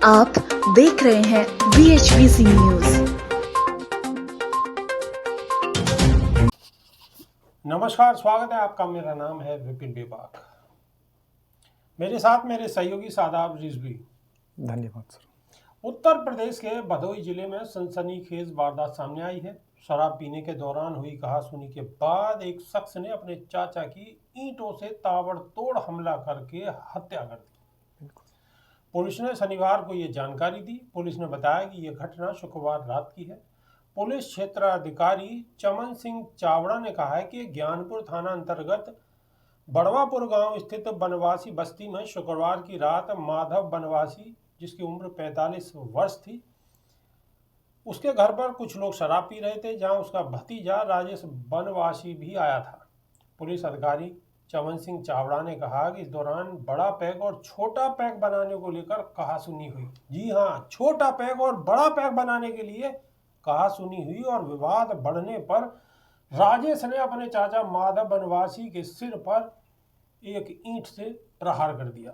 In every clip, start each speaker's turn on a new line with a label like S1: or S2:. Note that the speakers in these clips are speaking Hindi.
S1: आप देख रहे हैं VHVC न्यूज।
S2: नमस्कार, स्वागत है आपका। मेरा नाम है विपिन बेबाक। मेरे साथ मेरे सहयोगी शादाब रिजवी।
S3: धन्यवाद सर।
S2: उत्तर प्रदेश के भदोही जिले में सनसनीखेज वारदात सामने आई है। शराब पीने के दौरान हुई कहासुनी के बाद एक शख्स ने अपने चाचा की ईंटों से ताबड़तोड़ हमला करके हत्या कर दी। पुलिस ने शनिवार को ये जानकारी दी। पुलिस ने बताया कि यह घटना शुक्रवार रात की है। पुलिस क्षेत्राधिकारी चमन सिंह चावड़ा ने कहा है कि ज्ञानपुर थाना अंतर्गत बड़वापुर गांव स्थित बनवासी बस्ती में शुक्रवार की रात माधव बनवासी, जिसकी उम्र 45 वर्ष थी, उसके घर पर कुछ लोग शराब पी रहे थे, जहां उसका भतीजा राजेश बनवासी भी आया था। पुलिस अधिकारी चमन सिंह चावड़ा ने कहा कि इस दौरान बड़ा पैग और छोटा पैग बनाने को लेकर कहासुनी हुई। जी हाँ, छोटा पैग और बड़ा पैग बनाने के लिए कहासुनी हुई और विवाद बढ़ने पर राजेश ने अपने चाचा माधव बनवासी के सिर पर एक ईंट से प्रहार कर दिया,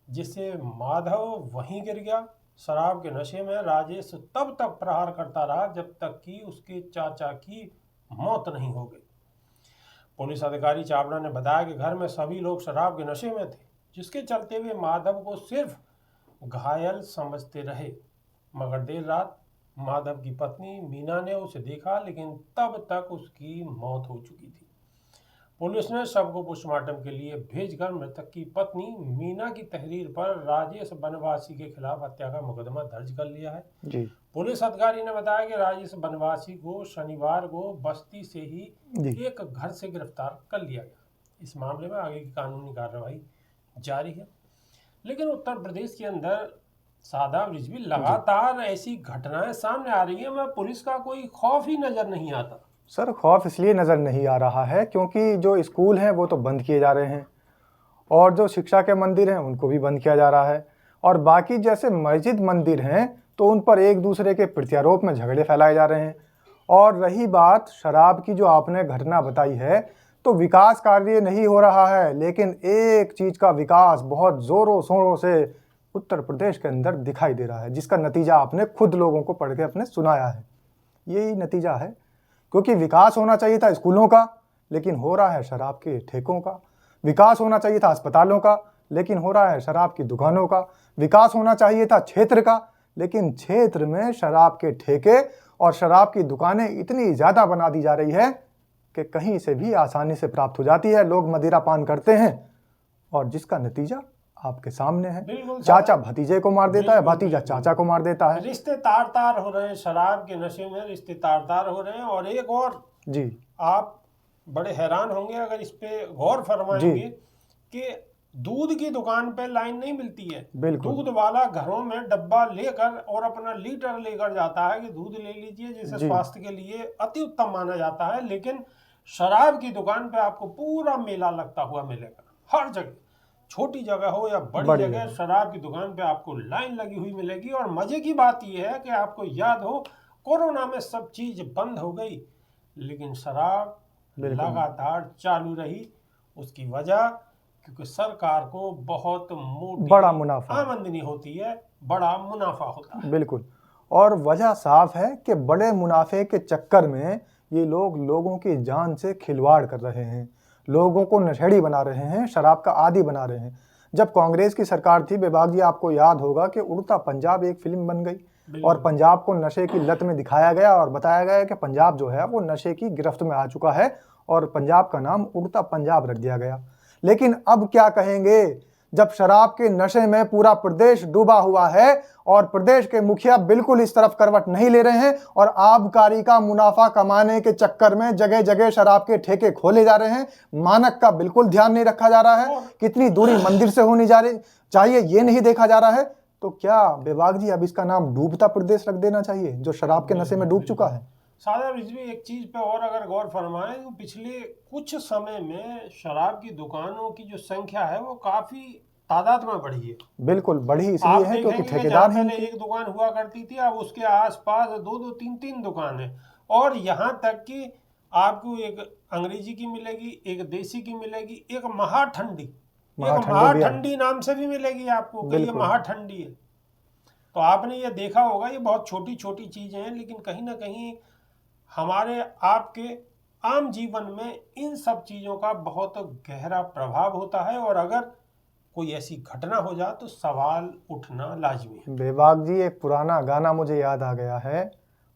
S2: जिससे माधव वहीं गिर गया। शराब के नशे में राजेश तब तक प्रहार करता रहा जब तक कि उसके चाचा की मौत नहीं हो गई। पुलिस अधिकारी चावड़ा ने बताया कि घर में सभी लोग शराब के नशे में थे, जिसके चलते वे माधव को सिर्फ घायल समझते रहे। मगर देर रात माधव की पत्नी मीना ने उसे देखा, लेकिन तब तक उसकी मौत हो चुकी थी। पुलिस ने शव को पोस्टमार्टम के लिए भेजकर मृतक की पत्नी मीना की तहरीर पर राजेश बनवासी के खिलाफ हत्या का मुकदमा दर्ज कर लिया है।
S3: जी।
S2: पुलिस अधिकारी ने बताया कि राजेश बनवासी को शनिवार को बस्ती से ही एक घर से गिरफ्तार कर लिया गया। इस मामले में आगे की कानूनी कार्रवाई जारी है। लेकिन उत्तर प्रदेश के अंदर शादाब रिजवी लगातार ऐसी घटनाएं सामने आ रही है, मैं पुलिस का कोई खौफ ही नजर नहीं आता।
S3: सर, खौफ इसलिए नज़र नहीं आ रहा है क्योंकि जो स्कूल हैं वो तो बंद किए जा रहे हैं और जो शिक्षा के मंदिर हैं उनको भी बंद किया जा रहा है, और बाकी जैसे मस्जिद मंदिर हैं तो उन पर एक दूसरे के प्रत्यारोप में झगड़े फैलाए जा रहे हैं। और रही बात शराब की, जो आपने घटना बताई है, तो विकास कार्य नहीं हो रहा है, लेकिन एक चीज़ का विकास बहुत ज़ोरों शोरों से उत्तर प्रदेश के अंदर दिखाई दे रहा है, जिसका नतीजा आपने खुद लोगों को पढ़ के अपने सुनाया है। यही नतीजा है, क्योंकि विकास होना चाहिए था स्कूलों का, लेकिन हो रहा है शराब के ठेकों का। विकास होना चाहिए था अस्पतालों का, लेकिन हो रहा है शराब की दुकानों का। विकास होना चाहिए था क्षेत्र का, लेकिन क्षेत्र में शराब के ठेके और शराब की दुकानें इतनी ज़्यादा बना दी जा रही है कि कहीं से भी आसानी से प्राप्त हो जाती है। लोग मदिरा पान करते हैं और जिसका नतीजा आपके सामने है। चाचा भतीजे को मार देता है, भतीजा चाचा को मार देता है।
S2: रिश्ते तार तार हो रहे हैं, शराब के नशे में रिश्ते तार तार हो रहे हैं। और एक और
S3: जी, आप
S2: बड़े हैरान होंगे अगर इस पे गौर फरमाएंगे कि दूध की दुकान पे लाइन नहीं मिलती है। दूध वाला घरों में डब्बा लेकर और अपना लीटर लेकर जाता है कि दूध ले लीजिए, जिसे स्वास्थ्य के लिए अति उत्तम माना जाता है। लेकिन शराब की दुकान पे आपको पूरा मेला लगता हुआ मिलेगा। हर जगह, छोटी जगह हो या बड़ी जगह, शराब की दुकान पे आपको लाइन लगी हुई मिलेगी। और मजे की बात यह है कि आपको याद हो, कोरोना में सब चीज बंद हो गई, लेकिन शराब लगातार चालू रही। उसकी वजह क्योंकि सरकार को बहुत
S3: बड़ा मुनाफा
S2: आमदनी होती है, बड़ा मुनाफा होता है।
S3: बिल्कुल। और वजह साफ है कि बड़े मुनाफे के चक्कर में ये लोग लोगों की जान से खिलवाड़ कर रहे हैं, लोगों को नशेड़ी बना रहे हैं, शराब का आदी बना रहे हैं। जब कांग्रेस की सरकार थी बेबाक जी, आपको याद होगा कि उड़ता पंजाब एक फिल्म बन गई और पंजाब को नशे की लत में दिखाया गया और बताया गया कि पंजाब जो है वो नशे की गिरफ्त में आ चुका है और पंजाब का नाम उड़ता पंजाब रख दिया गया। लेकिन अब क्या कहेंगे जब शराब के नशे में पूरा प्रदेश डूबा हुआ है और प्रदेश के मुखिया बिल्कुल इस तरफ करवट नहीं ले रहे हैं और आबकारी का मुनाफा कमाने के चक्कर में जगह जगह शराब के ठेके खोले जा रहे हैं। मानक का बिल्कुल ध्यान नहीं रखा जा रहा है, कितनी दूरी मंदिर से होनी चाहिए ये नहीं देखा जा रहा है। तो क्या बेबाक जी अब इसका नाम डूबता प्रदेश रख देना चाहिए, जो शराब के नशे में डूब चुका है?
S2: शादाब रिजवी, एक चीज पे और अगर गौर फरमाएं तो पिछले कुछ समय में शराब की दुकानों की जो संख्या है वो काफी तादाद में बढ़ी है।
S3: बिल्कुल बढ़ी इसलिए है क्योंकि ठेकेदार हैं।
S2: एक दुकान हुआ करती थी, अब उसके आसपास दो दो तीन तीन दुकान है। और यहाँ तक कि आपको एक अंग्रेजी की मिलेगी, एक देसी की मिलेगी, एक महाठंडी नाम से भी मिलेगी आपको कि ये महाठंडी है। तो आपने ये देखा होगा, ये बहुत छोटी छोटी चीज़ें हैं, लेकिन कहीं ना कहीं हमारे आपके आम जीवन में इन सब चीज़ों का बहुत गहरा प्रभाव होता है, और अगर कोई ऐसी घटना हो जाए तो सवाल उठना लाजमी है।
S3: बेबाक जी, एक पुराना गाना मुझे याद आ गया है,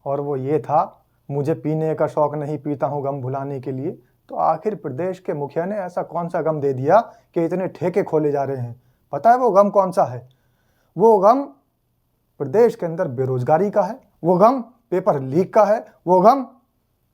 S3: और वो ये था, मुझे पीने का शौक नहीं, पीता हूँ गम भुलाने के लिए। तो आखिर प्रदेश के मुखिया ने ऐसा कौन सा गम दे दिया कि इतने ठेके खोले जा रहे हैं? पता है वो गम कौन सा है? वो गम प्रदेश के अंदर बेरोजगारी का है, वो गम पेपर लीक का है, वो गम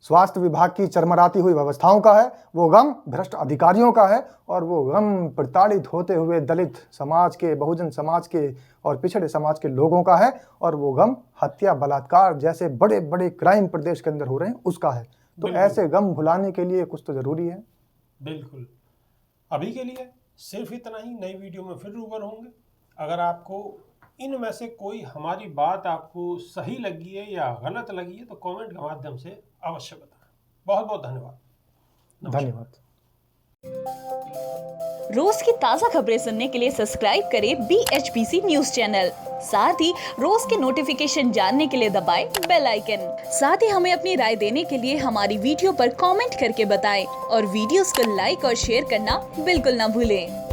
S3: स्वास्थ्य विभाग की चरमराती हुई व्यवस्थाओं का है, वो गम भ्रष्ट अधिकारियों का है, और वो गम प्रताड़ित होते हुए दलित समाज के, बहुजन समाज के और पिछड़े समाज के लोगों का है, और वो गम हत्या, बलात्कार जैसे बड़े बड़े क्राइम प्रदेश के अंदर हो रहे हैं उसका है। तो ऐसे गम भुलाने के लिए कुछ तो जरूरी है।
S2: बिल्कुल। अभी के लिए सिर्फ इतना ही। नई वीडियो में फिर रूबरू होंगे। अगर आपको इनमें से कोई हमारी बात आपको सही लगी है या गलत लगी है तो कमेंट के माध्यम से अवश्य बताएं। बहुत बहुत धन्यवाद।
S3: धन्यवाद।
S4: रोज की ताजा खबरें सुनने के लिए सब्सक्राइब करें BHPC न्यूज चैनल। साथ ही रोज के नोटिफिकेशन जानने के लिए दबाएं बेल आइकन। साथ ही हमें अपनी राय देने के लिए हमारी वीडियो पर कमेंट करके बताएं और वीडियोस को लाइक और शेयर करना बिल्कुल ना भूलें।